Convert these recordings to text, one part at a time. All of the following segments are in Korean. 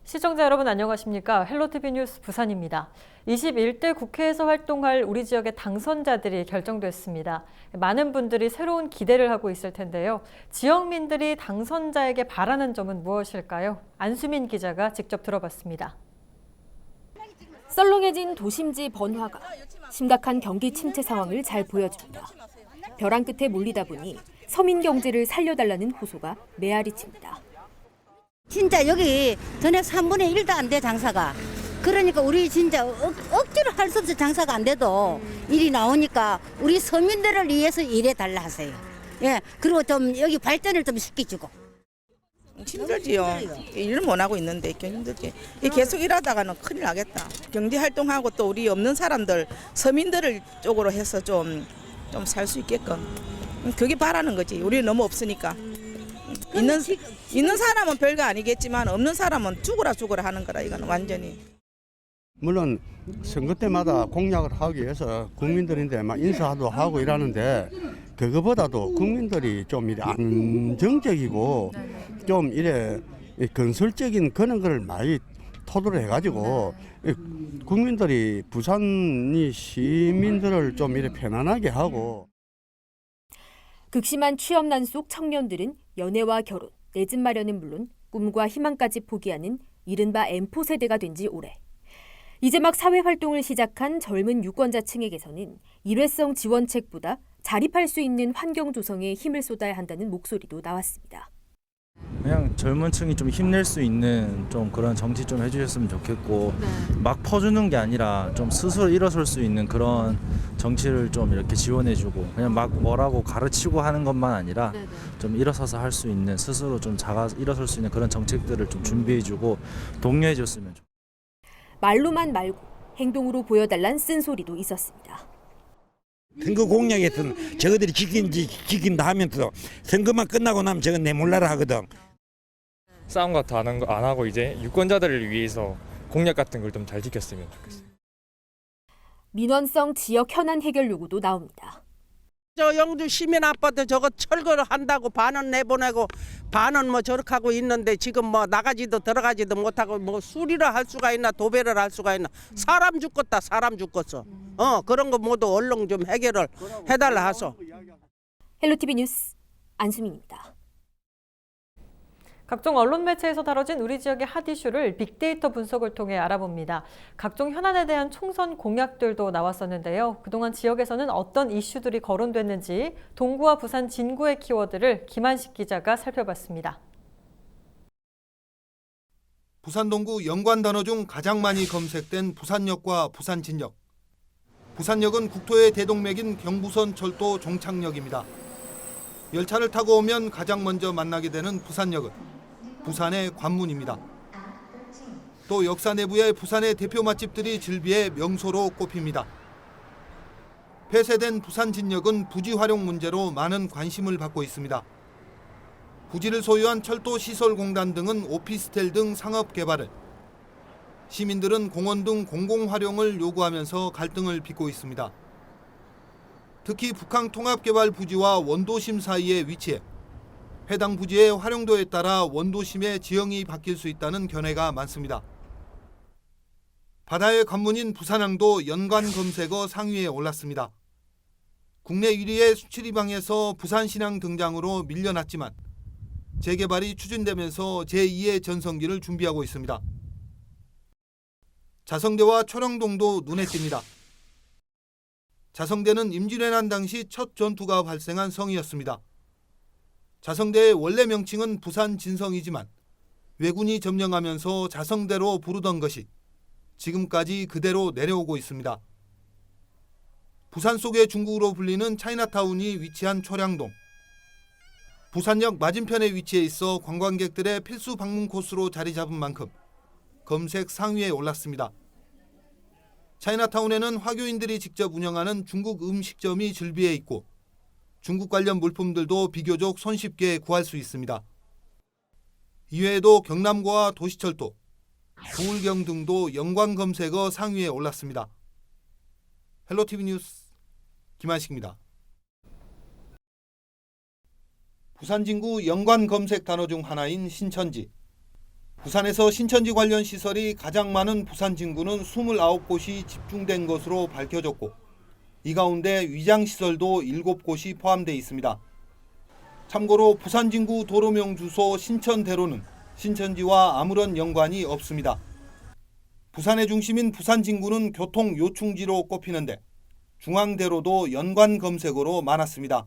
시청자 여러분 안녕하십니까? 헬로티비 뉴스 부산입니다. 21대 국회에서 활동할 우리 지역의 당선자들이 결정됐습니다. 많은 분들이 새로운 기대를 하고 있을 텐데요. 지역민들이 당선자에게 바라는 점은 무엇일까요? 안수민 기자가 직접 들어봤습니다. 썰렁해진 도심지 번화가, 심각한 경기 침체 상황을 잘 보여줍니다. 벼랑 끝에 몰리다 보니 서민 경제를 살려달라는 호소가 메아리칩니다. 진짜 여기 전액 3분의 1도 안 돼 장사가. 그러니까 우리 진짜 억지로 할 수 없어 장사가 안 돼도 일이 나오니까 우리 서민들을 위해서 일해달라 하세요. 예, 그리고 좀 여기 발전을 좀 시켜주고. 힘들지요. 일을 못 하고 있는데 힘들지. 계속 일하다가는 큰일 나겠다. 경제 활동하고 또 우리 없는 사람들, 서민들을 쪽으로 해서 좀 살 수 있게끔. 그게 바라는 거지. 우리 너무 없으니까. 있는 사람은 별거 아니겠지만 없는 사람은 죽으라 하는 거라 이거는 완전히. 물론 선거 때마다 공약을 하기 위해서 국민들인데 막 인사도 하고 이러는데 그거보다도 국민들이 좀 이래 안정적이고 좀 이래 건설적인 그런 걸 많이 토도를 해가지고 국민들이 부산이 시민들을 좀 이래 편안하게 하고. 극심한 취업난 속 청년들은 연애와 결혼, 내 집 마련은 물론 꿈과 희망까지 포기하는 이른바 M4 세대가 된 지 오래. 이제 막 사회활동을 시작한 젊은 유권자층에게서는 일회성 지원책보다 자립할 수 있는 환경 조성에 힘을 쏟아야 한다는 목소리도 나왔습니다. 그냥 젊은 층이 좀 힘낼 수 있는 좀 그런 정치 좀 해주셨으면 좋겠고 막 퍼주는 게 아니라 좀 스스로 일어설 수 있는 그런 정치를 좀 이렇게 지원해주고 그냥 막 뭐라고 가르치고 하는 것만 아니라 좀 일어서서 할 수 있는 스스로 좀 일어설 수 있는 그런 정책들을 좀 준비해주고 독려해줬으면 좋겠습니다. 말로만 말고 행동으로 보여달란 쓴소리도 있었습니다. 선거 공약에서는 저거들이 지킨다 하면서 선거만 끝나고 나면 저건 내 몰라라 하거든. 싸움 같은 안 하고 이제 유권자들을 위해서 공약 같은 걸 좀 잘 지켰으면 좋겠어요. 민원성 지역 현안 해결 요구도 나옵니다. 저 영주 시민 아파트 저거 철거를 한다고 반은 내보내고 반은 뭐 저렇게 하고 있는데 지금 뭐 나가지도 들어가지도 못하고 뭐 수리를 할 수가 있나 도배를 할 수가 있나. 사람 죽겠다 사람 죽겠어. 그런 거 모두 얼른 좀 해결을 해달라 하소. 헬로티비 뉴스 안수민입니다. 각종 언론 매체에서 다뤄진 우리 지역의 핫 이슈를 빅데이터 분석을 통해 알아봅니다. 각종 현안에 대한 총선 공약들도 나왔었는데요. 그동안 지역에서는 어떤 이슈들이 거론됐는지 동구와 부산 진구의 키워드를 김한식 기자가 살펴봤습니다. 부산 동구 연관 단어 중 가장 많이 검색된 부산역과 부산진역. 부산역은 국토의 대동맥인 경부선 철도 종착역입니다. 열차를 타고 오면 가장 먼저 만나게 되는 부산역은 부산의 관문입니다. 또 역사 내부의 부산의 대표 맛집들이 즐비해 명소로 꼽힙니다. 폐쇄된 부산진역은 부지 활용 문제로 많은 관심을 받고 있습니다. 부지를 소유한 철도시설공단 등은 오피스텔 등 상업 개발을, 시민들은 공원 등 공공 활용을 요구하면서 갈등을 빚고 있습니다. 특히 북한 통합개발 부지와 원도심 사이에 위치해 해당 부지의 활용도에 따라 원도심의 지형이 바뀔 수 있다는 견해가 많습니다. 바다의 관문인 부산항도 연관 검색어 상위에 올랐습니다. 국내 1위의 수출입항에서 부산신항 등장으로 밀려났지만 재개발이 추진되면서 제2의 전성기를 준비하고 있습니다. 자성대와 초령동도 눈에 띕니다. 자성대는 임진왜란 당시 첫 전투가 발생한 성이었습니다. 자성대의 원래 명칭은 부산 진성이지만 왜군이 점령하면서 자성대로 부르던 것이 지금까지 그대로 내려오고 있습니다. 부산 속의 중국으로 불리는 차이나타운이 위치한 초량동. 부산역 맞은편에 위치해 있어 관광객들의 필수 방문 코스로 자리 잡은 만큼 검색 상위에 올랐습니다. 차이나타운에는 화교인들이 직접 운영하는 중국 음식점이 즐비해 있고 중국 관련 물품들도 비교적 손쉽게 구할 수 있습니다. 이외에도 경남고와 도시철도, 부울경 등도 연관 검색어 상위에 올랐습니다. 헬로티비 뉴스 김한식입니다. 부산 진구 연관 검색 단어 중 하나인 신천지. 부산에서 신천지 관련 시설이 가장 많은 부산 진구는 29곳이 집중된 것으로 밝혀졌고 이 가운데 위장시설도 7곳이 포함되어 있습니다. 참고로 부산 진구 도로명 주소 신천대로는 신천지와 아무런 연관이 없습니다. 부산의 중심인 부산 진구는 교통 요충지로 꼽히는데 중앙대로도 연관 검색어로 많았습니다.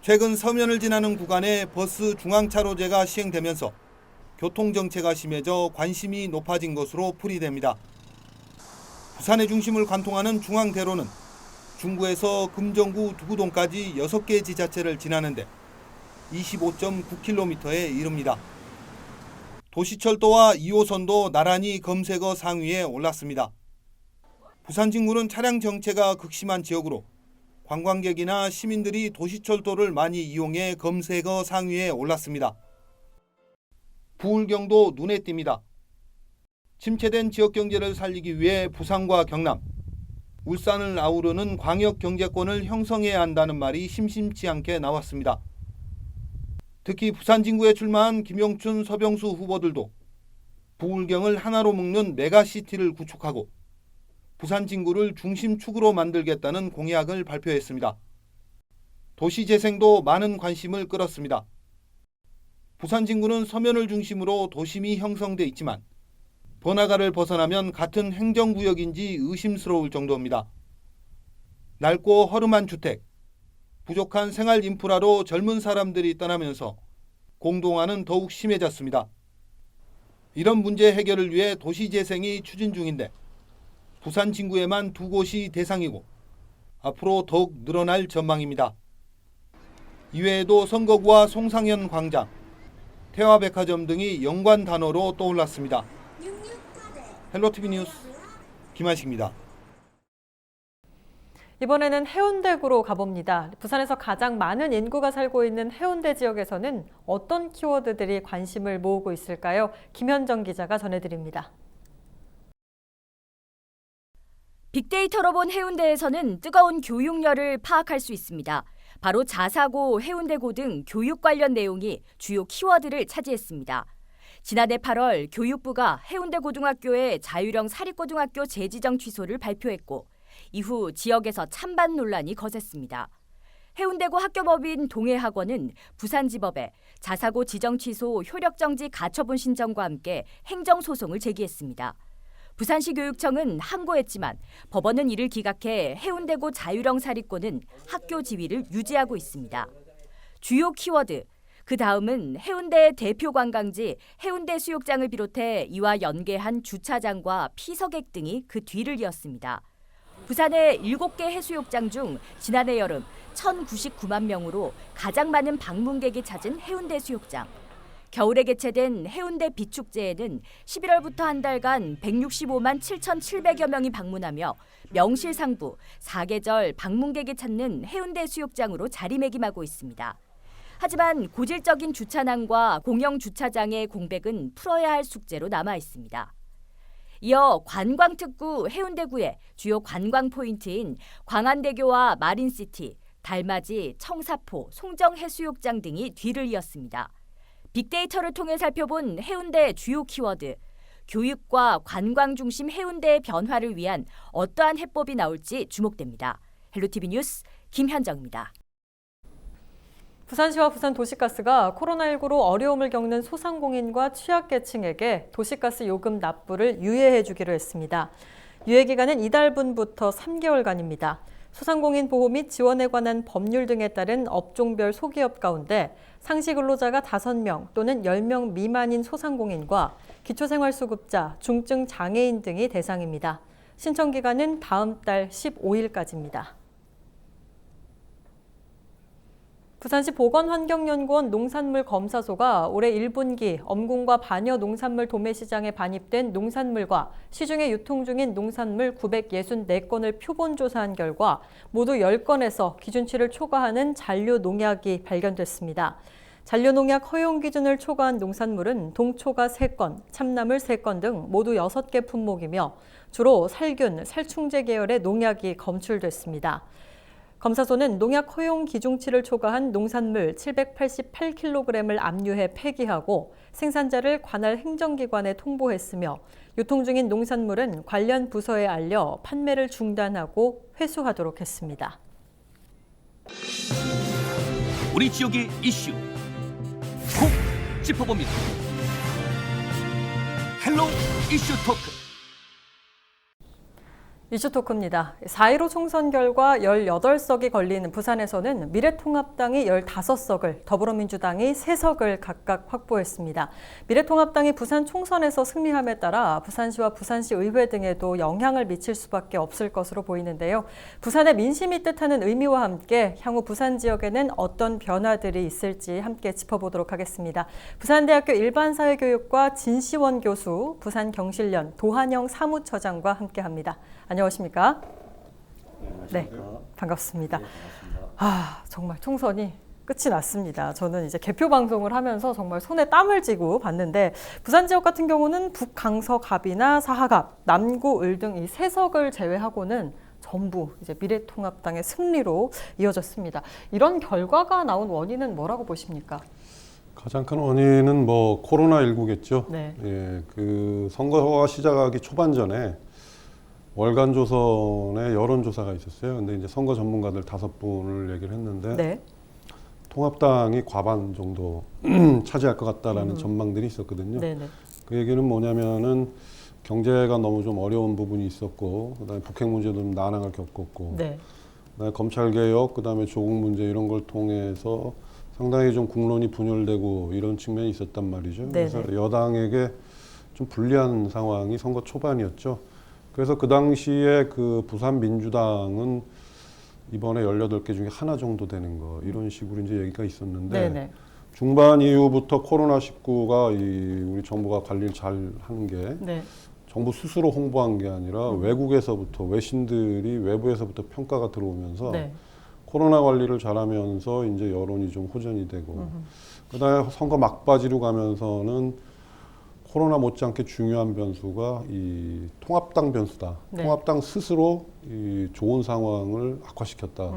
최근 서면을 지나는 구간에 버스 중앙차로제가 시행되면서 교통정체가 심해져 관심이 높아진 것으로 풀이됩니다. 부산의 중심을 관통하는 중앙대로는 중구에서 금정구 두구동까지 6개 지자체를 지나는데 25.9km에 이릅니다. 도시철도와 2호선도 나란히 검색어 상위에 올랐습니다. 부산 진구는 차량 정체가 극심한 지역으로 관광객이나 시민들이 도시철도를 많이 이용해 검색어 상위에 올랐습니다. 부울경도 눈에 띕니다. 침체된 지역 경제를 살리기 위해 부산과 경남, 울산을 아우르는 광역 경제권을 형성해야 한다는 말이 심심치 않게 나왔습니다. 특히 부산 진구에 출마한 김영춘, 서병수 후보들도 부울경을 하나로 묶는 메가시티를 구축하고 부산 진구를 중심축으로 만들겠다는 공약을 발표했습니다. 도시재생도 많은 관심을 끌었습니다. 부산 진구는 서면을 중심으로 도심이 형성돼 있지만 번화가를 벗어나면 같은 행정구역인지 의심스러울 정도입니다. 낡고 허름한 주택, 부족한 생활 인프라로 젊은 사람들이 떠나면서 공동화는 더욱 심해졌습니다. 이런 문제 해결을 위해 도시재생이 추진 중인데 부산 진구에만 2곳이 대상이고 앞으로 더욱 늘어날 전망입니다. 이외에도 선거구와 송상현 광장, 태화백화점 등이 연관 단어로 떠올랐습니다. 헬로티비 뉴스 김한식입니다. 이번에는 해운대구로 가봅니다. 부산에서 가장 많은 인구가 살고 있는 해운대 지역에서는 어떤 키워드들이 관심을 모으고 있을까요? 김현정 기자가 전해드립니다. 빅데이터로 본 해운대에서는 뜨거운 교육열을 파악할 수 있습니다. 바로 자사고, 해운대고 등 교육 관련 내용이 주요 키워드를 차지했습니다. 지난해 8월 교육부가 해운대고등학교의 자율형 사립고등학교 재지정 취소를 발표했고 이후 지역에서 찬반 논란이 거셌습니다. 해운대고 학교법인 동해학원은 부산지법에 자사고 지정 취소 효력정지 가처분 신청과 함께 행정소송을 제기했습니다. 부산시 교육청은 항고했지만 법원은 이를 기각해 해운대고 자율형 사립고는 학교 지위를 유지하고 있습니다. 주요 키워드, 그 다음은 해운대의 대표 관광지 해운대 수욕장을 비롯해 이와 연계한 주차장과 피서객 등이 그 뒤를 이었습니다. 부산의 7개 해수욕장 중 지난해 여름 1,099만 명으로 가장 많은 방문객이 찾은 해운대 수욕장. 겨울에 개최된 해운대 비축제에는 11월부터 한 달간 165만 7,700여 명이 방문하며 명실상부 4계절 방문객이 찾는 해운대 수욕장으로 자리매김하고 있습니다. 하지만 고질적인 주차난과 공영 주차장의 공백은 풀어야 할 숙제로 남아 있습니다. 이어 관광특구 해운대구의 주요 관광 포인트인 광안대교와 마린시티, 달맞이, 청사포, 송정해수욕장 등이 뒤를 이었습니다. 빅데이터를 통해 살펴본 해운대 주요 키워드, 교육과 관광 중심 해운대의 변화를 위한 어떠한 해법이 나올지 주목됩니다. 헬로티비 뉴스 김현정입니다. 부산시와 부산도시가스가 코로나19로 어려움을 겪는 소상공인과 취약계층에게 도시가스 요금 납부를 유예해 주기로 했습니다. 유예 기간은 이달분부터 3개월간입니다. 소상공인 보호 및 지원에 관한 법률 등에 따른 업종별 소기업 가운데 상시 근로자가 5명 또는 10명 미만인 소상공인과 기초생활수급자, 중증 장애인 등이 대상입니다. 신청 기간은 다음 달 15일까지입니다. 부산시 보건환경연구원 농산물검사소가 올해 1분기 엄군과 반여 농산물 도매시장에 반입된 농산물과 시중에 유통 중인 농산물 964건을 표본 조사한 결과 모두 10건에서 기준치를 초과하는 잔류 농약이 발견됐습니다. 잔류 농약 허용 기준을 초과한 농산물은 동초가 3건, 참나물 3건 등 모두 6개 품목이며 주로 살균, 살충제 계열의 농약이 검출됐습니다. 검사소는 농약 허용 기준치를 초과한 농산물 788kg을 압류해 폐기하고 생산자를 관할 행정기관에 통보했으며 유통 중인 농산물은 관련 부서에 알려 판매를 중단하고 회수하도록 했습니다. 우리 지역의 이슈 콕 짚어봅니다. 헬로 이슈 토크. 이슈토크입니다. 4.15 총선 결과 18석이 걸린 부산에서는 미래통합당이 15석을, 더불어민주당이 3석을 각각 확보했습니다. 미래통합당이 부산 총선에서 승리함에 따라 부산시와 부산시 의회 등에도 영향을 미칠 수밖에 없을 것으로 보이는데요. 부산의 민심이 뜻하는 의미와 함께 향후 부산 지역에는 어떤 변화들이 있을지 함께 짚어보도록 하겠습니다. 부산대학교 일반사회교육과 진시원 교수, 부산경실련 도한영 사무처장과 함께합니다. 안녕하십니까? 네, 반갑습니다. 네, 반갑습니다. 아, 정말 총선이 끝이 났습니다. 저는 이제 개표 방송을 하면서 정말 손에 땀을 쥐고 봤는데 부산 지역 같은 경우는 북강서갑이나 사하갑, 남구, 을 등 이 3석을 제외하고는 전부 이제 미래통합당의 승리로 이어졌습니다. 이런 결과가 나온 원인은 뭐라고 보십니까? 가장 큰 원인은 뭐 코로나19겠죠. 네. 예, 그 선거가 시작하기 초반 전에 월간 조선에 여론조사가 있었어요. 근데 이제 선거 전문가들 5분을 얘기를 했는데 네. 통합당이 과반 정도 차지할 것 같다라는 전망들이 있었거든요. 네네. 그 얘기는 뭐냐면은 경제가 너무 좀 어려운 부분이 있었고, 그다음에 북핵 문제도 좀 난항을 겪었고, 네. 그다음에 검찰 개혁, 그다음에 조국 문제 이런 걸 통해서 상당히 좀 국론이 분열되고 이런 측면이 있었단 말이죠. 네네. 그래서 여당에게 좀 불리한 상황이 선거 초반이었죠. 그래서 그 당시에 그 부산 민주당은 이번에 18개 중에 하나 정도 되는 거 이런 식으로 이제 얘기가 있었는데 네네. 중반 이후부터 코로나19가 우리 정부가 관리를 잘 하는 게 네. 정부 스스로 홍보한 게 아니라 외국에서부터 외신들이 외부에서부터 평가가 들어오면서 네. 코로나 관리를 잘하면서 이제 여론이 좀 호전이 되고 그다음에 선거 막바지로 가면서는 코로나 못지않게 중요한 변수가 이 통합당 변수다. 네. 통합당 스스로 이 좋은 상황을 악화시켰다.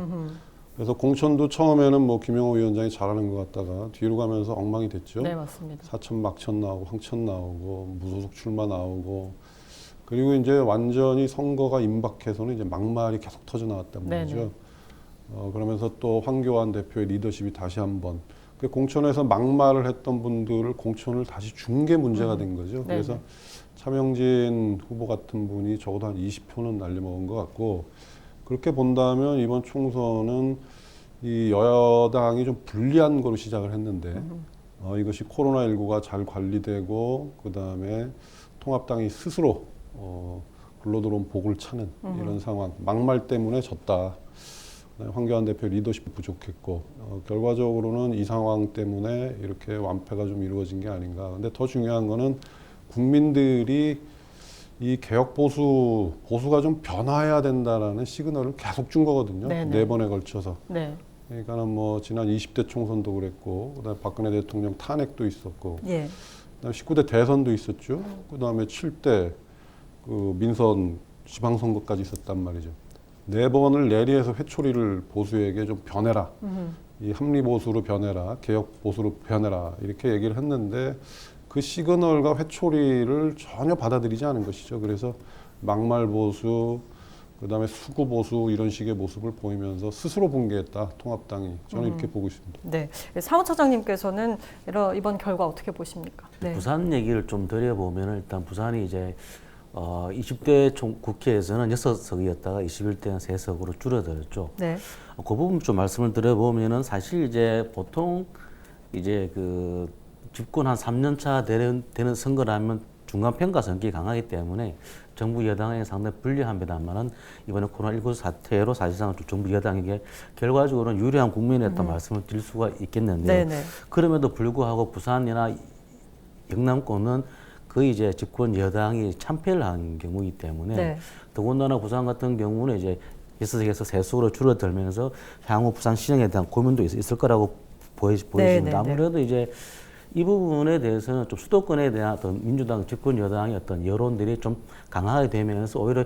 그래서 공천도 처음에는 뭐 김영호 위원장이 잘하는 것 같다가 뒤로 가면서 엉망이 됐죠. 네, 맞습니다. 사천 막천 나오고 황천 나오고 무소속 출마 나오고 그리고 이제 완전히 선거가 임박해서는 이제 막말이 계속 터져 나왔단 말이죠. 네네. 그러면서 또 황교안 대표의 리더십이 다시 한번 그 공천에서 막말을 했던 분들을 공천을 다시 준 게 문제가 된 거죠. 그래서 차명진 후보 같은 분이 적어도 한 20표는 날려먹은 것 같고 그렇게 본다면 이번 총선은 이 여당이 좀 불리한 거로 시작을 했는데 이것이 코로나19가 잘 관리되고 그다음에 통합당이 스스로 굴러들어온 복을 차는 이런 상황, 막말 때문에 졌다. 황교안 대표 리더십 부족했고 결과적으로는 이 상황 때문에 이렇게 완패가 좀 이루어진 게 아닌가. 근데 더 중요한 거는 국민들이 이 개혁 보수가 좀 변화해야 된다라는 시그널을 계속 준 거거든요. 네네. 4번에 걸쳐서. 네. 그러니까는 뭐 지난 20대 총선도 그랬고, 그다음에 박근혜 대통령 탄핵도 있었고, 예. 그다음에 19대 대선도 있었죠. 그다음에 7대 그 민선 지방선거까지 있었단 말이죠. 4번을 내리해서 회초리를 보수에게 좀 변해라. 이 합리 보수로 변해라. 개혁 보수로 변해라. 이렇게 얘기를 했는데 그 시그널과 회초리를 전혀 받아들이지 않은 것이죠. 그래서 막말 보수, 그다음에 수구 보수 이런 식의 모습을 보이면서 스스로 붕괴했다. 통합당이. 저는 이렇게 보고 있습니다. 네. 사무처장님께서는 이번 결과 어떻게 보십니까? 네. 부산 얘기를 좀 드려보면 일단 부산이 이제 20대 국회에서는 6석이었다가 21대는 3석으로 줄어들었죠. 네. 그 부분 좀 말씀을 드려보면은 사실 이제 보통 이제 그 집권 한 3년 차 되는 선거라면 중간평가 성격이 강하기 때문에 정부 여당에 상당히 불리합니다만은 이번에 코로나19 사태로 사실상 정부 여당에게 결과적으로는 유리한 국면이었다는 말씀을 드릴 수가 있겠는데요. 네네. 그럼에도 불구하고 부산이나 영남권은 거의 이제 집권 여당이 참패를 한 경우이기 때문에 네. 더군다나 부산 같은 경우는 이제 6석에서 3석으로 줄어들면서 향후 부산 시정에 대한 고민도 있을 거라고 보여집니다. 아무래도 이제 이 부분에 대해서는 좀 수도권에 대한 어떤 민주당 집권 여당의 어떤 여론들이 좀 강하게 되면서 오히려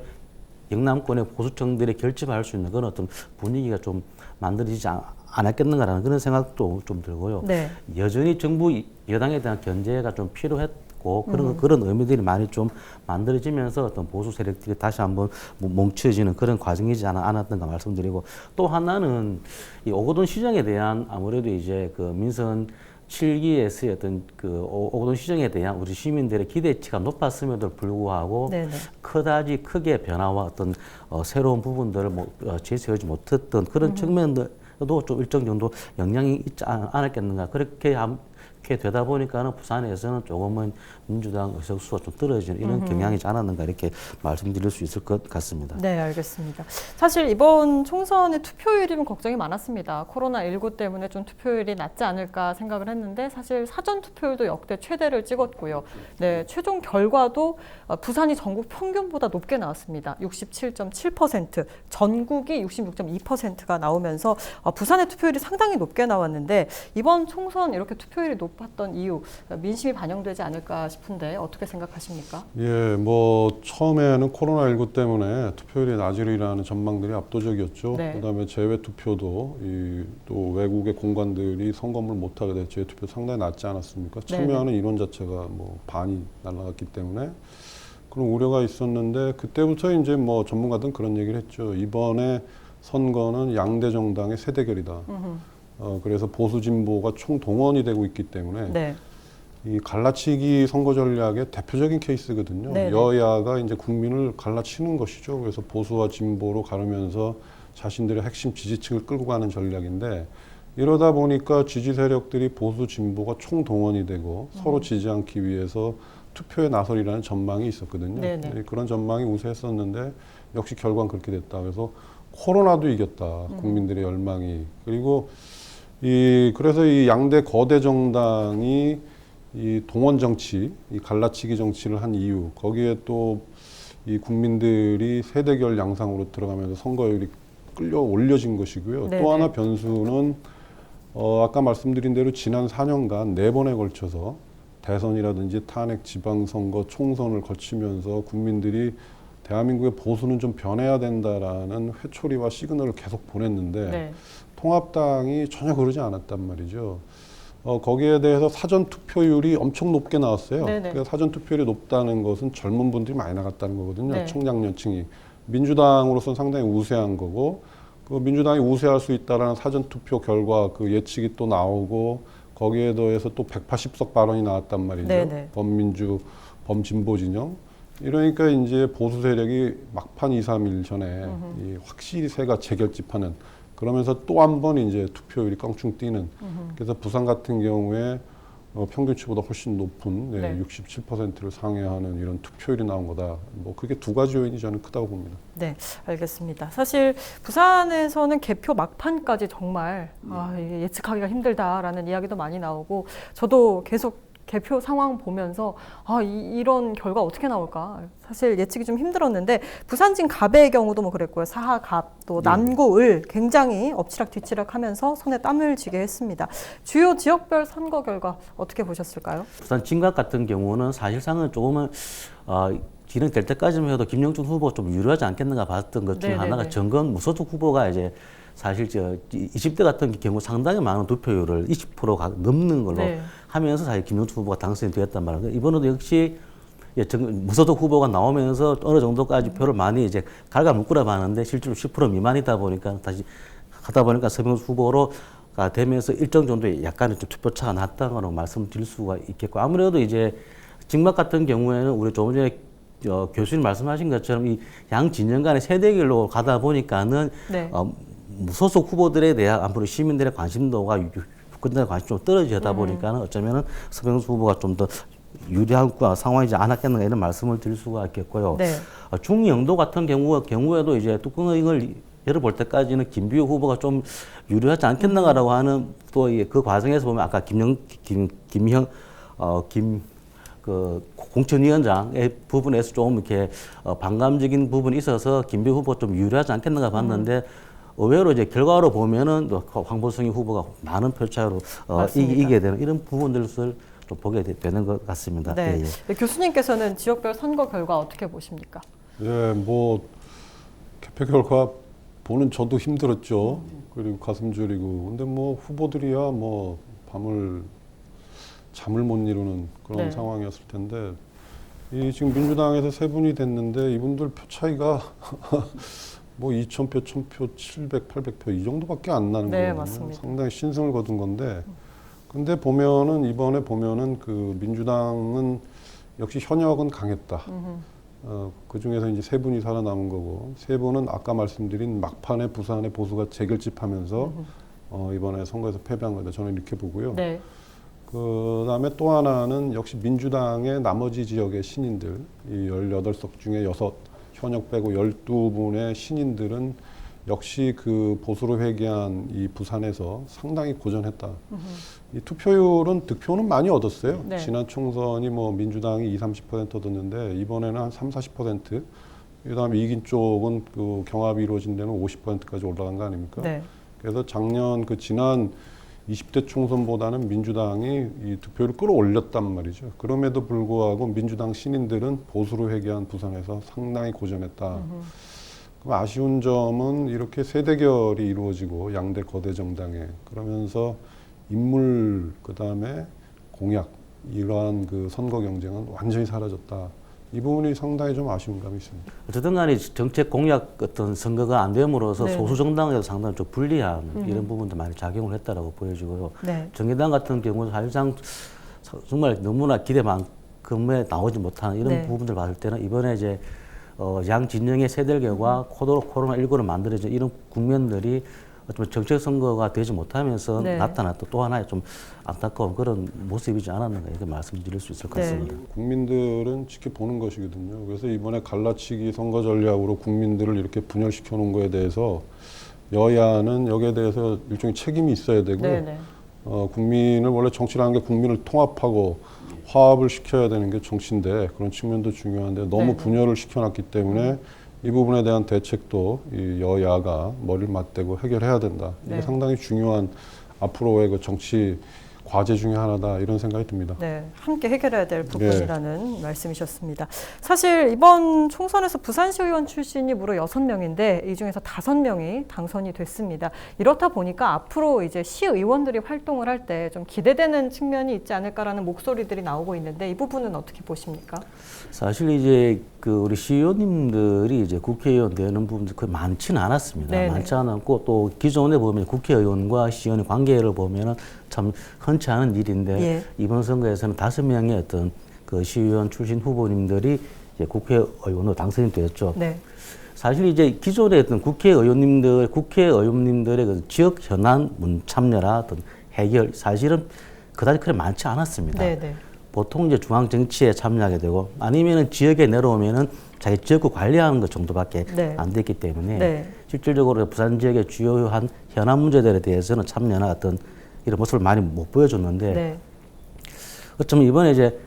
영남권의 보수층들이 결집할 수 있는 그런 어떤 분위기가 좀 만들어지지 않았겠는가라는 그런 생각도 좀 들고요. 네. 여전히 정부 여당에 대한 견제가 좀 필요했고 그런 의미들이 많이 좀 만들어지면서 어떤 보수 세력들이 다시 한번 뭉쳐지는 그런 과정이지 않았던가 말씀드리고, 또 하나는 이 오거돈 시정에 대한 아무래도 이제 그 민선 7기에서의 어떤 그 오거돈 시정에 대한 우리 시민들의 기대치가 높았음에도 불구하고 네네. 그다지 크게 변화와 어떤 새로운 부분들을 제시하지 못했던 그런 측면들도 좀 일정 정도 영향이 있지 않았겠는가. 그렇게 되다 보니까는 부산에서는 조금은 민주당 의석수가 좀 떨어지는 이런 경향이지 않았는가 이렇게 말씀드릴 수 있을 것 같습니다. 네, 알겠습니다. 사실 이번 총선의 투표율이 걱정이 많았습니다. 코로나19 때문에 좀 투표율이 낮지 않을까 생각을 했는데 사실 사전 투표율도 역대 최대를 찍었고요. 네, 최종 결과도 부산이 전국 평균보다 높게 나왔습니다. 67.7%, 전국이 66.2%가 나오면서 부산의 투표율이 상당히 높게 나왔는데 이번 총선 이렇게 투표율이 높았던 이유, 민심이 반영되지 않을까 싶은데 어떻게 생각하십니까? 예, 뭐 처음에는 코로나19 때문에 투표율이 낮으리라는 전망들이 압도적이었죠. 네. 그다음에 재외 투표도 또 외국의 공관들이 선거를 못하게 돼서 재외 투표 상당히 낮지 않았습니까? 참여하는 인원 자체가 뭐 반이 날아갔기 때문에 그런 우려가 있었는데 그때부터 이제 뭐 전문가들은 그런 얘기를 했죠. 이번에 선거는 양대 정당의 새 대결이다. 그래서 보수 진보가 총동원이 되고 있기 때문에 네. 이 갈라치기 선거 전략의 대표적인 케이스거든요. 네네. 여야가 이제 국민을 갈라치는 것이죠. 그래서 보수와 진보로 가르면서 자신들의 핵심 지지층을 끌고 가는 전략인데 이러다 보니까 지지 세력들이 보수 진보가 총동원이 되고 서로 지지 않기 위해서 투표에 나설이라는 전망이 있었거든요. 네네. 그런 전망이 우세했었는데 역시 결과는 그렇게 됐다. 그래서 코로나도 이겼다. 국민들의 열망이. 그리고 그래서 이 양대 거대 정당이 이 동원 정치, 이 갈라치기 정치를 한 이유, 거기에 또 이 국민들이 세대결 양상으로 들어가면서 선거율이 끌려 올려진 것이고요. 네네. 또 하나 변수는 아까 말씀드린 대로 지난 4년간 4번에 걸쳐서 대선이라든지 탄핵, 지방선거, 총선을 거치면서 국민들이 대한민국의 보수는 좀 변해야 된다라는 회초리와 시그널을 계속 보냈는데 네. 통합당이 전혀 그러지 않았단 말이죠. 거기에 대해서 사전 투표율이 엄청 높게 나왔어요. 그래서 사전 투표율이 높다는 것은 젊은 분들이 많이 나갔다는 거거든요. 네. 청장년층이. 민주당으로서는 상당히 우세한 거고, 그 민주당이 우세할 수 있다라는 사전 투표 결과 그 예측이 또 나오고, 거기에 더해서 또 180석 발언이 나왔단 말이죠. 네네. 범민주, 범진보 진영. 이러니까 이제 보수 세력이 막판 2, 3일 전에 확실히 새가 재결집하는, 그러면서 또 한 번 이제 투표율이 껑충 뛰는. 그래서 부산 같은 경우에 평균치보다 훨씬 높은 67%를 상회하는 이런 투표율이 나온 거다. 뭐 그게 두 가지 요인이 저는 크다고 봅니다. 네, 알겠습니다. 사실 부산에서는 개표 막판까지 정말 이게 예측하기가 힘들다라는 이야기도 많이 나오고 저도 계속 개표 상황 보면서 이런 결과 어떻게 나올까 사실 예측이 좀 힘들었는데 부산진 갑의 경우도 뭐 그랬고요. 사하 갑, 또 남구 을 굉장히 엎치락뒤치락 하면서 손에 땀을 쥐게 했습니다. 주요 지역별 선거 결과 어떻게 보셨을까요? 부산 진갑 같은 경우는 사실상은 조금은 진행될 때까지만 해도 김영준 후보가 좀 유리하지 않겠는가 봤던 것 중에 하나가 정건 무소속 후보가 이제 사실 20대 같은 경우 상당히 많은 득표율을 20%가 넘는 걸로 하면서 사실 김영준 후보가 당선이 되었단 말이에요. 이번에도 역시 무소속 후보가 나오면서 어느 정도까지 표를 많이 이제 갉아묶으려 봤는데 실제로 10% 미만이다 보니까 다시 하다 보니까 서명수 후보로가 되면서 일정 정도의 약간의 좀 투표차가 났다고 말씀드릴 수가 있겠고, 아무래도 이제 진막 같은 경우에는 우리 조금 전에 교수님 말씀하신 것처럼 이 양 진영 간의 세대결로 가다 보니까는 무소속 후보들에 대한 아무래도 시민들의 관심도가 유권자의 관심이 좀 떨어지다 보니까는 어쩌면은 서명수 후보가 좀 더 유리한 상황이지 않았겠는가 이런 말씀을 드릴 수가 있겠고요. 중영도 같은 경우에도 이제 뚜껑을 열어볼 때까지는 김비호 후보가 좀 유리하지 않겠는가라고 하는 또 그 과정에서 보면 아까 공천위원장의 부분에서 좀 이렇게 반감적인 부분이 있어서 김비호 후보 좀 유리하지 않겠는가 봤는데 의외로 이제 결과로 보면은 황보승희 후보가 많은 표 차이로 이기게 되는 이런 부분들을 좀 보게 되는 것 같습니다. 네. 교수님께서는 지역별 선거 결과 어떻게 보십니까? 뭐 개표 결과 보는 저도 힘들었죠. 그리고 가슴 졸이고. 근데 뭐 후보들이야 뭐 잠을 못 이루는 그런 네. 상황이었을 텐데 이 지금 민주당에서 3분이 됐는데 이분들 표 차이가 뭐 2,000표, 1,000표, 700, 800표 이 정도밖에 안 나는 네, 거예요. 맞습니다. 상당히 신승을 거둔 건데 근데 보면은 이번에 보면은 그 민주당은 역시 현역은 강했다. 그 중에서 이제 3분이 살아남은 거고 3분은 아까 말씀드린 막판에 부산의 보수가 재결집하면서 이번에 선거에서 패배한 거다. 저는 이렇게 보고요. 네. 그다음에 또 하나는 역시 민주당의 나머지 지역의 신인들 이 18석 중에 6 현역 빼고 12분의 신인들은 역시 그 보수로 회귀한 이 부산에서 상당히 고전했다. 이 투표율은 득표는 많이 얻었어요. 네. 지난 총선이 뭐 민주당이 20-30% 얻었는데 이번에는 한 30-40%. 그다음에 이긴 쪽은 그 경합이 이루어진 데는 50%까지 올라간 거 아닙니까? 네. 그래서 작년 그 지난 20대 총선보다는 민주당이 이 득표율을 끌어올렸단 말이죠. 그럼에도 불구하고 민주당 신인들은 보수로 회귀한 부산에서 상당히 고전했다. 그럼 아쉬운 점은 이렇게 세대결이 이루어지고 양대 거대 정당에 그러면서 인물 그다음에 공약 이러한 그 선거 경쟁은 완전히 사라졌다. 이 부분이 상당히 좀 아쉬운 감이 있습니다. 어쨌든 간에 정책 공약 어떤 선거가 안 됨으로써 네. 소수 정당에서 상당히 좀 불리한 이런 부분도 많이 작용을 했다라고 보여지고요. 네. 정의당 같은 경우는 사실상 정말 너무나 기대만큼에 나오지 못하는 이런 네. 부분들 봤을 때는 이번에 이제 양 진영의 세대결과 코로나19로 만들어진 이런 국면들이 어쩌면 정책 선거가 되지 못하면서 네. 나타났던 또 하나의 좀 안타까운 그런 모습이지 않았는가 이렇게 말씀드릴 수 있을 것 네. 같습니다. 국민들은 지켜보는 것이거든요. 그래서 이번에 갈라치기 선거 전략으로 국민들을 이렇게 분열시켜 놓은 거에 대해서 여야는 여기에 대해서 일종의 책임이 있어야 되고 네네. 국민을 원래 정치라는 게 국민을 통합하고 화합을 시켜야 되는 게 정치인데 그런 측면도 중요한데 너무 네네. 분열을 시켜놨기 때문에 이 부분에 대한 대책도 이 여야가 머리를 맞대고 해결해야 된다. 이게 네. 상당히 중요한 앞으로의 그 정치 과제 중에 하나다 이런 생각이 듭니다. 네, 함께 해결해야 될 부분이라는 말씀이셨습니다. 사실 이번 총선에서 부산시 의원 출신이 무려 6명인데 이 중에서 5명이 당선이 됐습니다. 이렇다 보니까 앞으로 이제 시의원들이 활동을 할 때 좀 기대되는 측면이 있지 않을까라는 목소리들이 나오고 있는데 이 부분은 어떻게 보십니까? 사실 이제 그 우리 시의원님들이 이제 국회의원 되는 부분들이 거의 많지는 않았습니다. 네네. 많지 않았고 또 기존에 보면 국회의원과 시의원의 관계를 보면은 참 흔치 않은 일인데 예. 이번 선거에서는 5명의 어떤 그 시의원 출신 후보님들이 이제 국회의원으로 당선이 되었죠. 네. 사실 이제 기존의 어떤 국회의원님들의 그 지역 현안 참여나 어떤 해결 사실은 그다지 그리 많지 않았습니다. 네네. 보통 이제 중앙 정치에 참여하게 되고 아니면은 지역에 내려오면은 자기 지역구 관리하는 것 정도밖에 네. 안 됐기 때문에 네. 실질적으로 부산 지역의 주요한 현안 문제들에 대해서는 참여나 어떤 이런 모습을 많이 못 보여줬는데 네. 어쩌면 이번에 이제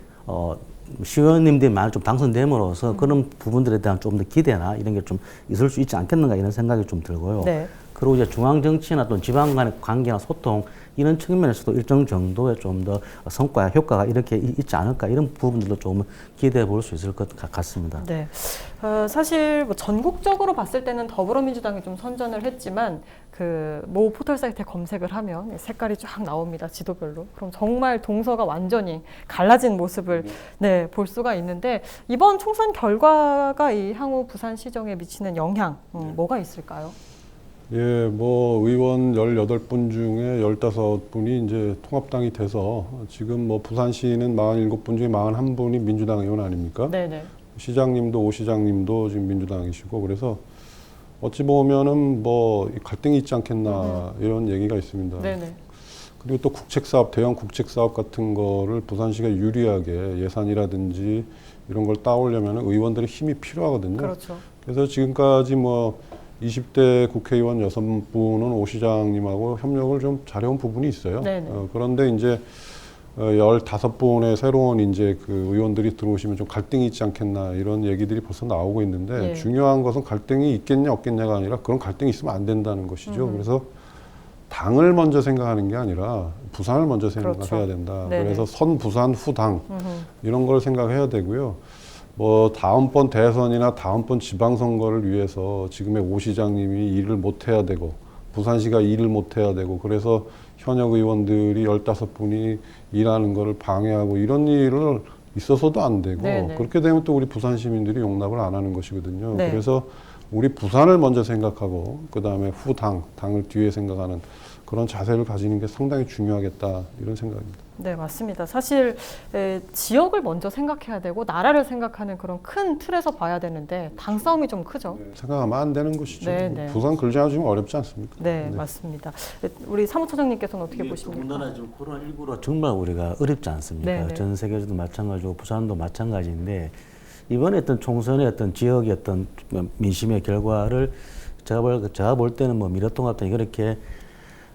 시의원님들이 많이 좀 당선됨으로써 그런 부분들에 대한 좀 더 기대나 이런 게 좀 있을 수 있지 않겠는가 이런 생각이 좀 들고요. 네. 그리고 이제 중앙 정치나 또 지방 간의 관계나 소통 이런 측면에서도 일정 정도의 좀 더 성과 효과가 이렇게 있지 않을까 이런 부분들도 좀 기대해 볼 수 있을 것 같습니다. 네. 사실 뭐 전국적으로 봤을 때는 더불어민주당이 좀 선전을 했지만 그 모 포털 사이트에 검색을 하면 색깔이 쫙 나옵니다. 지도별로. 그럼 정말 동서가 완전히 갈라진 모습을 네, 볼 수가 있는데 이번 총선 결과가 이 향후 부산시정에 미치는 영향 뭐가 있을까요? 예, 뭐 의원 18분 중에 15분이 이제 통합당이 돼서 지금 뭐 부산시는 47분 중에 41분이 민주당 의원 아닙니까? 네네. 시장님도 오 시장님도 지금 민주당이시고 그래서 어찌 보면은 뭐 갈등이 있지 않겠나 이런 얘기가 있습니다. 네네. 그리고 또 국책사업, 대형 국책사업 같은 거를 부산시가 유리하게 예산이라든지 이런 걸 따오려면 의원들의 힘이 필요하거든요. 그렇죠. 그래서 지금까지 뭐 20대 국회의원 6분은 오 시장님하고 협력을 좀 잘해온 부분이 있어요. 그런데 이제 15분의 새로운 이제 그 의원들이 들어오시면 좀 갈등이 있지 않겠나 이런 얘기들이 벌써 나오고 있는데 중요한 것은 갈등이 있겠냐 없겠냐가 아니라 그런 갈등이 있으면 안 된다는 것이죠. 그래서 당을 먼저 생각하는 게 아니라 부산을 먼저 생각해야 된다. 네네. 그래서 선 부산 후당 이런 걸 생각해야 되고요. 뭐 다음번 대선이나 다음번 지방선거를 위해서 지금의 오 시장님이 일을 못해야 되고 부산시가 일을 못해야 되고 그래서 현역 의원들이 15분이 일하는 거를 방해하고 이런 일을 있어서도 안 되고 네네. 그렇게 되면 또 우리 부산 시민들이 용납을 안 하는 것이거든요. 네. 그래서 우리 부산을 먼저 생각하고 그다음에 당을 뒤에 생각하는 그런 자세를 가지는 게 상당히 중요하겠다 이런 생각입니다. 네, 맞습니다. 사실 지역을 먼저 생각해야 되고 나라를 생각하는 그런 큰 틀에서 봐야 되는데 당 싸움이 좀 크죠. 생각하면 안 되는 것이죠. 네, 네. 부산 글자가 좀 어렵지 않습니까? 네, 맞습니다. 우리 사무처장님께서는 어떻게 보십니까? 더군다나 지금 코로나19로 정말 우리가 어렵지 않습니까? 네, 네. 전 세계에서도 마찬가지고 부산도 마찬가지인데 이번에 어떤 총선의 어떤 지역의 어떤 민심의 결과를 제가 볼 때는 뭐 미래통합당이 그렇게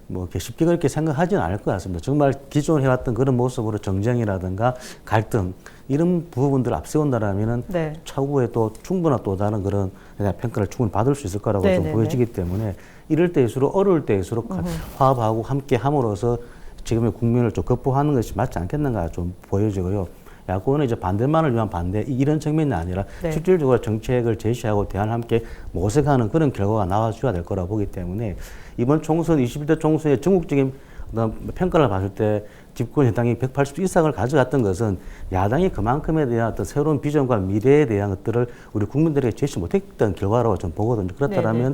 뭐 이렇게 쉽게 그렇게 생각하지는 않을 것 같습니다. 정말 기존 해왔던 그런 모습으로 정쟁이라든가 갈등 이런 부분들을 앞세운다라면은 네. 차후에 또 충분한 또 다른 그런 평가를 충분히 받을 수 있을 거라고 네, 좀 네, 보여지기 때문에 이럴 때일수록 어려울 때일수록 화합하고 함께 함으로써 지금의 국민을 좀 극복하는 것이 맞지 않겠는가 좀 보여지고요. 야권은 이제 반대만을 위한 반대 이런 측면이 아니라 네. 실질적으로 정책을 제시하고 대안을 함께 모색하는 그런 결과가 나와줘야 될 거라고 보기 때문에 이번 총선 21대 총선의 전국적인 평가를 봤을 때 집권 여당이 180석 이상을 가져갔던 것은 야당이 그만큼에 대한 어떤 새로운 비전과 미래에 대한 것들을 우리 국민들에게 제시 못했던 결과라고 저는 보거든요. 그렇다면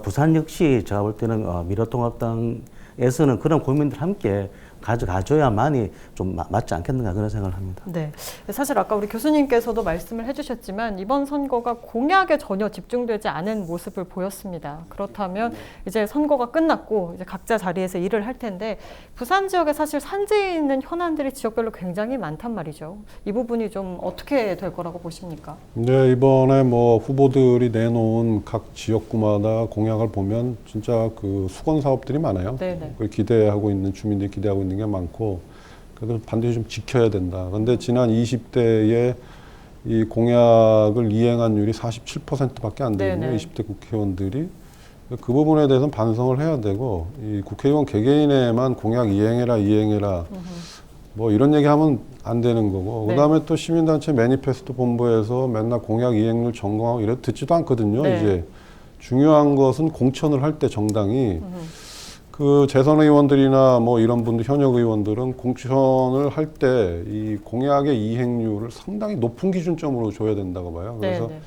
부산 역시 제가 볼 때는 미래통합당에서는 그런 국민들 함께 가져야만이 좀 맞지 않겠는가 그런 생각을 합니다. 네, 사실 아까 우리 교수님께서도 말씀을 해주셨지만 이번 선거가 공약에 전혀 집중되지 않은 모습을 보였습니다. 그렇다면 이제 선거가 끝났고 이제 각자 자리에서 일을 할 텐데 부산 지역에 사실 산재에 있는 현안들이 지역별로 굉장히 많단 말이죠. 이 부분이 좀 어떻게 될 거라고 보십니까? 네, 이번에 뭐 후보들이 내놓은 각 지역구마다 공약을 보면 진짜 그 수건 사업들이 많아요. 네네. 그걸 기대하고 있는 주민들이 기대하고 있는 게 많고 그래서 반드시 좀 지켜야 된다. 그런데 지난 20대에 이 공약을 이행한율이 47%밖에 안 되거든요. 네네. 20대 국회의원들이 그 부분에 대해서는 반성을 해야 되고 이 국회의원 개개인에만 공약 이행해라 뭐 이런 얘기하면 안 되는 거고 네. 그다음에 또 시민단체 매니페스토 본부에서 맨날 공약 이행률 점검하고 이래 듣지도 않거든요. 네. 이제 중요한 것은 공천을 할 때 정당이 그 재선 의원들이나 뭐 이런 분들 현역 의원들은 공천을 할 때 이 공약의 이행률을 상당히 높은 기준점으로 줘야 된다고 봐요. 그래서 네, 네.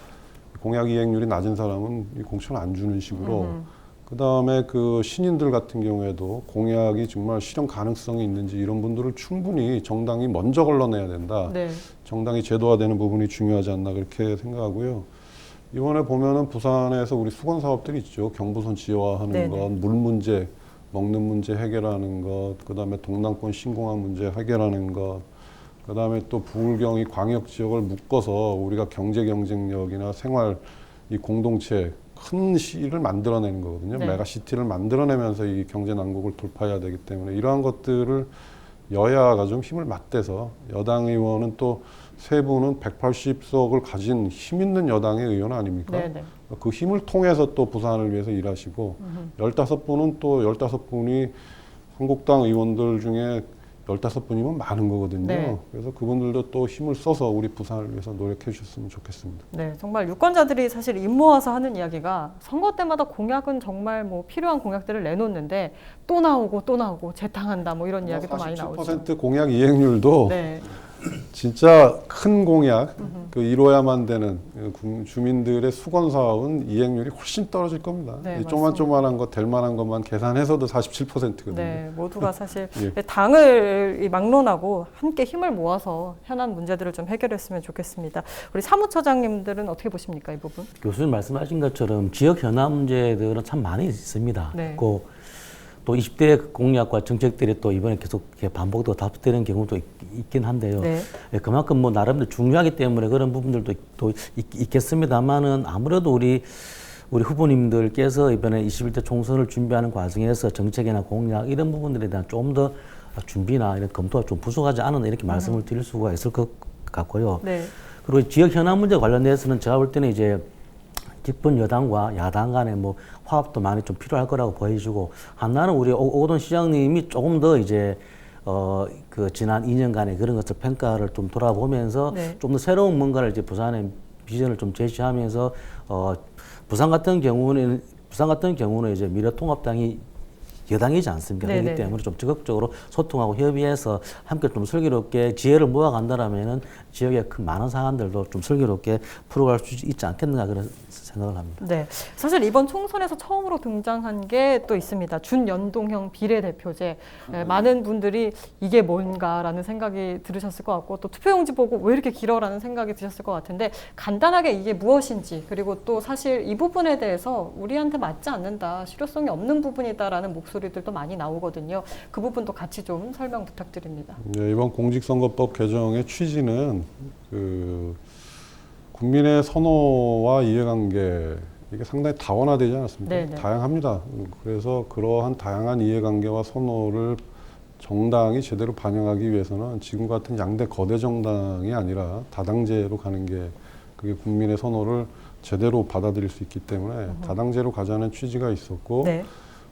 공약 이행률이 낮은 사람은 이 공천을 안 주는 식으로 그 다음에 그 신인들 같은 경우에도 공약이 정말 실현 가능성이 있는지 이런 분들을 충분히 정당이 먼저 걸러내야 된다. 네. 정당이 제도화되는 부분이 중요하지 않나 그렇게 생각하고요. 이번에 보면은 부산에서 우리 수건 사업들이 있죠. 경부선 지하화하는 네네. 것, 물 문제, 먹는 문제 해결하는 것, 그 다음에 동남권 신공항 문제 해결하는 것, 그 다음에 또 부울경이 광역 지역을 묶어서 우리가 경제 경쟁력이나 생활 이 공동체 큰 시를 만들어내는 거거든요. 네. 메가시티를 만들어내면서 이 경제 난국을 돌파해야 되기 때문에 이러한 것들을 여야가 좀 힘을 맞대서 여당 의원은 또 세 분은 180석을 가진 힘 있는 여당의 의원 아닙니까? 네네. 그 힘을 통해서 또 부산을 위해서 일하시고 15분은 또 15분이 한국당 의원들 중에 15분이면 많은 거거든요. 네. 그래서 그분들도 또 힘을 써서 우리 부산을 위해서 노력해 주셨으면 좋겠습니다. 네, 정말 유권자들이 사실 입 모아서 하는 이야기가 선거 때마다 공약은 정말 뭐 필요한 공약들을 내놓는데 또 나오고 재탕한다 뭐 이런 이야기도 많이 나오죠. 47% 공약 이행률도 네. 진짜 큰 공약, 그 이뤄야만 되는 주민들의 수건 사업은 이행률이 훨씬 떨어질 겁니다. 네, 이 조만한 것, 될 만한 것만 계산해서도 47%거든요. 네, 모두가 사실 예. 당을 막론하고 함께 힘을 모아서 현안 문제들을 좀 해결했으면 좋겠습니다. 우리 사무처장님들은 어떻게 보십니까, 이 부분? 교수님 말씀하신 것처럼 지역 현안 문제들은 참 많이 있습니다. 네. 또 20대 공약과 정책들이 또 이번에 계속 반복되고 답습되는 경우도 있긴 한데요. 네. 그만큼 뭐 나름대로 중요하기 때문에 그런 부분들도 또 있겠습니다만은 아무래도 우리 후보님들께서 이번에 21대 총선을 준비하는 과정에서 정책이나 공약 이런 부분들에 대한 좀 더 준비나 이런 검토가 좀 부족하지 않았나 이렇게 말씀을 드릴 수가 있을 것 같고요. 네. 그리고 지역 현안 문제 관련해서는 제가 볼 때는 이제 집권 여당과 야당 간의 뭐 화합도 많이 좀 필요할 거라고 보여지고 하나는 우리 오건 시장님이 조금 더 이제 그 지난 2년간의 그런 것을 평가를 좀 돌아보면서 네. 좀 더 새로운 뭔가를 이제 부산의 비전을 좀 제시하면서 부산 같은 경우는 이제 미래통합당이 여당이지 않습니까? 네네네. 그렇기 때문에 좀 적극적으로 소통하고 협의해서 함께 좀 슬기롭게 지혜를 모아간다라면은 지역의 큰 많은 사안들도 좀 슬기롭게 풀어갈 수 있지 않겠는가 그런 생각을 합니다. 네, 사실 이번 총선에서 처음으로 등장한 게 또 있습니다. 준연동형 비례대표제. 많은 분들이 이게 뭔가라는 생각이 들으셨을 것 같고 또 투표용지 보고 왜 이렇게 길어라는 생각이 드셨을 것 같은데 간단하게 이게 무엇인지 그리고 또 사실 이 부분에 대해서 우리한테 맞지 않는다, 실효성이 없는 부분이다라는 목소리들도 많이 나오거든요. 그 부분도 같이 좀 설명 부탁드립니다. 네, 이번 공직선거법 개정의 취지는 국민의 선호와 이해관계 이게 상당히 다원화되지 않았습니까? 네네. 다양합니다. 그래서 그러한 다양한 이해관계와 선호를 정당이 제대로 반영하기 위해서는 지금 같은 양대 거대 정당이 아니라 다당제로 가는 게 그게 국민의 선호를 제대로 받아들일 수 있기 때문에 다당제로 가자는 취지가 있었고 네.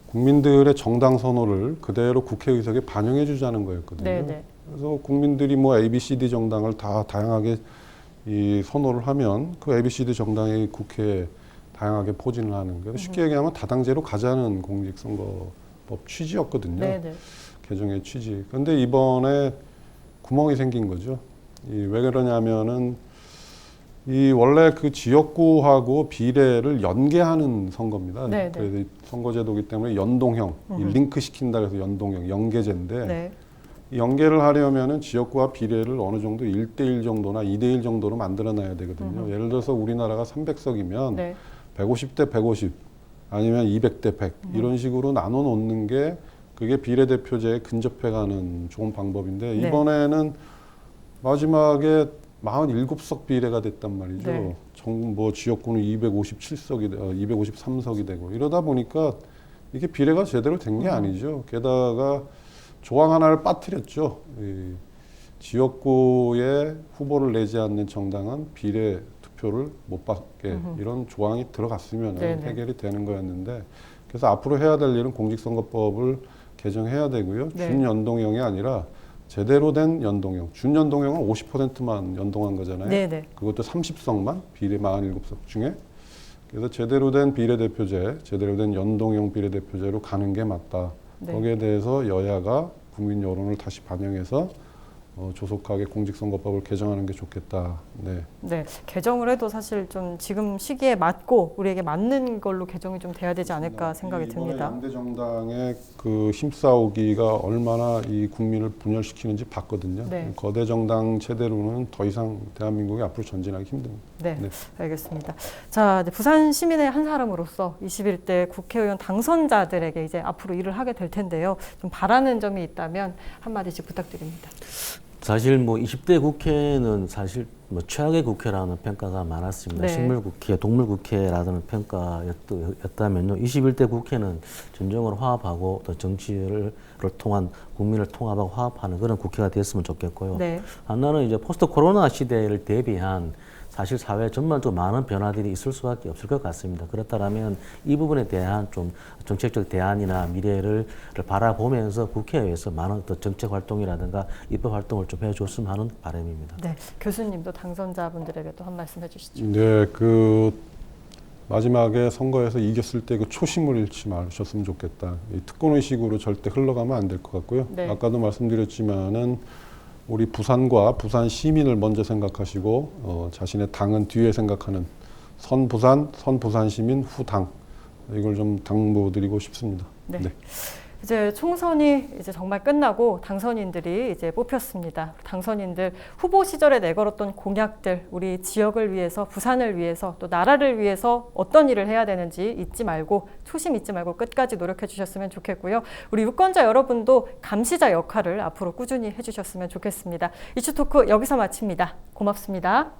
국민들의 정당 선호를 그대로 국회의석에 반영해 주자는 거였거든요. 네네. 그래서 국민들이 뭐 ABCD 정당을 다 다양하게 이 선호를 하면 그 ABCD 정당이 국회에 다양하게 포진을 하는 거예요. 쉽게 얘기하면 다당제로 가자는 공직선거법 취지였거든요. 네네. 개정의 취지. 그런데 이번에 구멍이 생긴 거죠. 왜 그러냐면은 이 원래 그 지역구하고 비례를 연계하는 선거입니다. 네네. 그래서 선거제도이기 때문에 연동형, 이 링크 시킨다 그래서 연동형, 연계제인데 네. 이 연계를 하려면은 지역구와 비례를 어느 정도 1대1 정도나 2대1 정도로 만들어놔야 되거든요. 예를 들어서 우리나라가 300석이면 네. 150대 150 아니면 200대 100 이런 식으로 나눠 놓는 게 그게 비례대표제에 근접해가는 좋은 방법인데 네. 이번에는 마지막에 47석 비례가 됐단 말이죠. 네. 뭐 지역구는 253석이 되고 이러다 보니까 이게 비례가 제대로 된 게 아니죠. 게다가 조항 하나를 빠뜨렸죠. 이 지역구에 후보를 내지 않는 정당은 비례 투표를 못 받게 이런 조항이 들어갔으면 네네. 해결이 되는 거였는데 그래서 앞으로 해야 될 일은 공직선거법을 개정해야 되고요. 네. 준연동형이 아니라 제대로 된 연동형. 준연동형은 50%만 연동한 거잖아요. 네네. 그것도 30석만 비례 47석 중에. 그래서 제대로 된 비례대표제, 제대로 된 연동형 비례대표제로 가는 게 맞다. 네. 거기에 대해서 여야가 국민 여론을 다시 반영해서 조속하게 공직선거법을 개정하는 게 좋겠다. 네. 네, 개정을 해도 사실 좀 지금 시기에 맞고 우리에게 맞는 걸로 개정이 좀 돼야 되지 않을까 생각이 이번에 듭니다. 양대 정당의 그 힘싸우기가 얼마나 이 국민을 분열시키는지 봤거든요. 네. 거대 정당 체대로는 더 이상 대한민국이 앞으로 전진하기 힘듭니다. 네, 네. 알겠습니다. 자, 이제 부산 시민의 한 사람으로서 21대 국회의원 당선자들에게 이제 앞으로 일을 하게 될 텐데요. 좀 바라는 점이 있다면 한마디씩 부탁드립니다. 사실 뭐 20대 국회는 사실 뭐 최악의 국회라는 평가가 많았습니다. 네. 식물국회, 동물국회라는 평가였다면요. 21대 국회는 진정으로 화합하고 또 정치를 통한 국민을 통합하고 화합하는 그런 국회가 됐으면 좋겠고요. 네. 하나는 이제 포스트 코로나 시대를 대비한 사실 사회 전반적으로 많은 변화들이 있을 수밖에 없을 것 같습니다. 그렇다면 이 부분에 대한 좀 정책적 대안이나 미래를 바라보면서 국회에서 많은 또 정책 활동이라든가 입법 활동을 좀 해줬으면 하는 바람입니다. 네, 교수님도 당선자분들에게 또 한 말씀 해주시죠. 네, 그 마지막에 선거에서 이겼을 때 그 초심을 잃지 마셨으면 좋겠다. 이 특권의식으로 절대 흘러가면 안 될 것 같고요. 네. 아까도 말씀드렸지만은 우리 부산과 부산 시민을 먼저 생각하시고 자신의 당은 뒤에 생각하는 선부산 시민 후당 이걸 좀 당부드리고 싶습니다. 네. 네. 이제 총선이 이제 정말 끝나고 당선인들이 이제 뽑혔습니다. 당선인들 후보 시절에 내걸었던 공약들, 우리 지역을 위해서, 부산을 위해서, 또 나라를 위해서 어떤 일을 해야 되는지 잊지 말고, 초심 잊지 말고 끝까지 노력해 주셨으면 좋겠고요. 우리 유권자 여러분도 감시자 역할을 앞으로 꾸준히 해주셨으면 좋겠습니다. 이슈토크 여기서 마칩니다. 고맙습니다.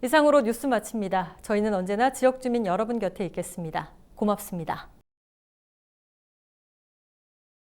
이상으로 뉴스 마칩니다. 저희는 언제나 지역 주민 여러분 곁에 있겠습니다. 고맙습니다.